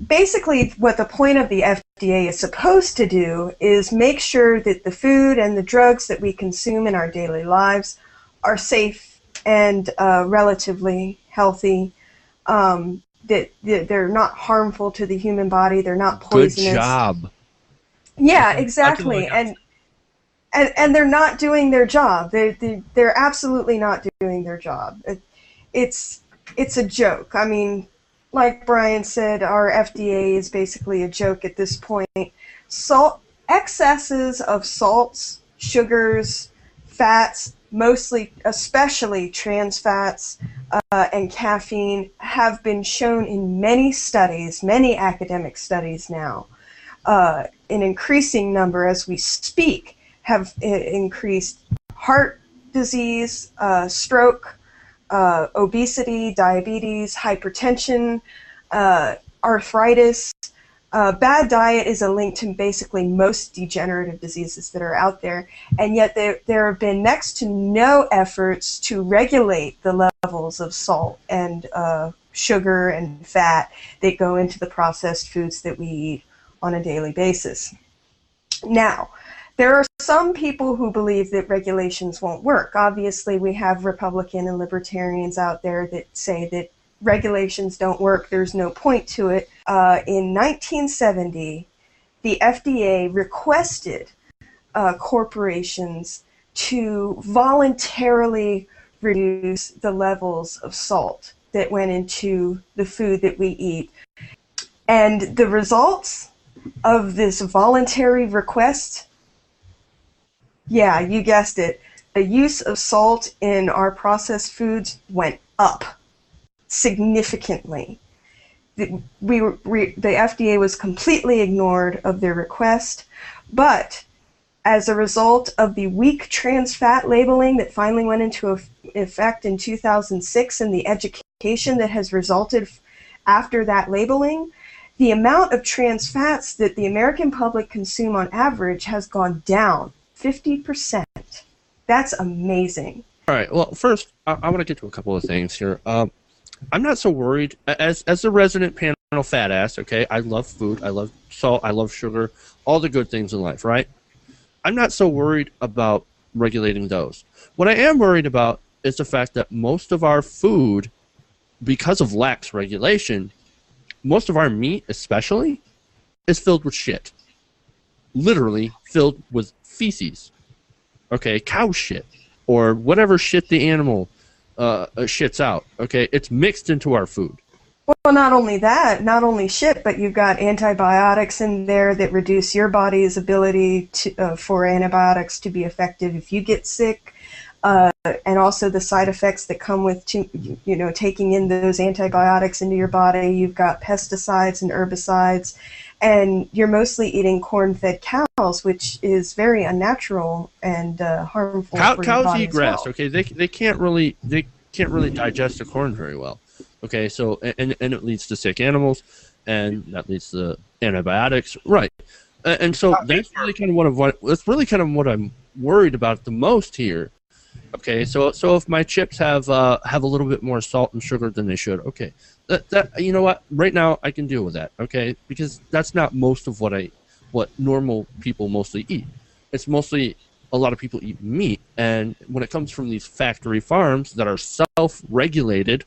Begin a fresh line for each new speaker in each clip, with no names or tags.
basically what the point of the FDA is supposed to do is make sure that the food and the drugs that we consume in our daily lives are safe and relatively healthy, that they're not harmful to the human body, they're not poisonous.
Good job.
Yeah, exactly. And they're not doing their job. They're absolutely not doing their job. It's a joke. I mean, like Brian said, our FDA is basically a joke at this point. Excesses of salts, sugars, fats, especially trans fats, and caffeine have been shown in many studies, many academic studies now, in increasing number as we speak, have increased heart disease, stroke, obesity, diabetes, hypertension, arthritis. Bad diet is a link to basically most degenerative diseases that are out there, and yet there have been next to no efforts to regulate the levels of salt and sugar and fat that go into the processed foods that we eat on a daily basis. Now, there are some people who believe that regulations won't work. Obviously, we have Republican and libertarians out there that say that regulations don't work, there's no point to it. In 1970, the FDA requested corporations to voluntarily reduce the levels of salt that went into the food that we eat. And the results of this voluntary request, yeah, you guessed it, the use of salt in our processed foods went up significantly. The FDA was completely ignored of their request, but as a result of the weak trans fat labeling that finally went into effect in 2006 and the education that has resulted after that labeling, the amount of trans fats that the American public consume on average has gone down 50%. That's amazing.
All right. Well, first, I want to get to a couple of things here. I'm not so worried. As a resident panel fat ass, okay, I love food, I love salt, I love sugar, all the good things in life, right? I'm not so worried about regulating those. What I am worried about is the fact that most of our food, because of lax regulation, most of our meat especially, is filled with shit. Literally filled with feces. Okay, cow shit. Or whatever shit the animal shits out. Okay, it's mixed into our food.
Well, not only that, not only shit, but you've got antibiotics in there that reduce your body's ability for antibiotics to be effective if you get sick, and also the side effects that come with taking in those antibiotics into your body. You've got pesticides and herbicides, and you're mostly eating corn-fed cows, which is very unnatural and harmful for your body.
Cows eat grass.
Well.
Okay, they can't really digest the corn very well. Okay, so and it leads to sick animals, and that leads to antibiotics, right? And so that's really kind of what I'm worried about the most here. Okay, so if my chips have a little bit more salt and sugar than they should, okay, that you know what? Right now I can deal with that, okay, because that's not most of what normal people mostly eat. It's mostly a lot of people eat meat, and when it comes from these factory farms that are self-regulated.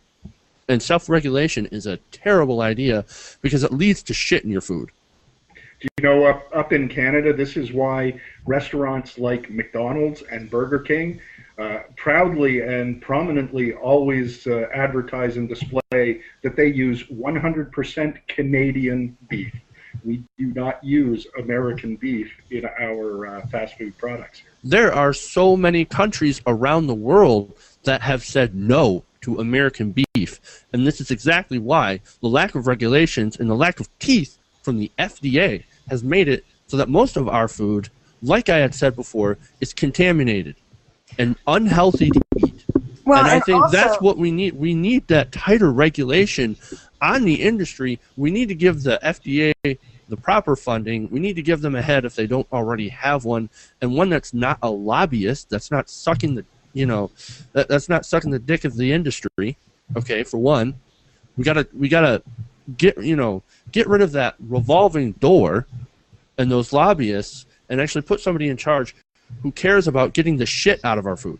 And self-regulation is a terrible idea because it leads to shit in your food.
Do you know, up in Canada, this is why restaurants like McDonald's and Burger King proudly and prominently always advertise and display that they use 100% Canadian beef. We do not use American beef in our fast food products.
There are so many countries around the world that have said no to American beef, and this is exactly why the lack of regulations and the lack of teeth from the FDA has made it so that most of our food, like I had said before, is contaminated and unhealthy to eat.
Well,
and I think
also,
that's what we need. We need that tighter regulation on the industry. We need to give the FDA the proper funding. We need to give them a head if they don't already have one, and one that's not a lobbyist, that's not sucking the that's not sucking the dick of the industry. Okay, for one, we gotta get rid of that revolving door and those lobbyists and actually put somebody in charge who cares about getting the shit out of our food.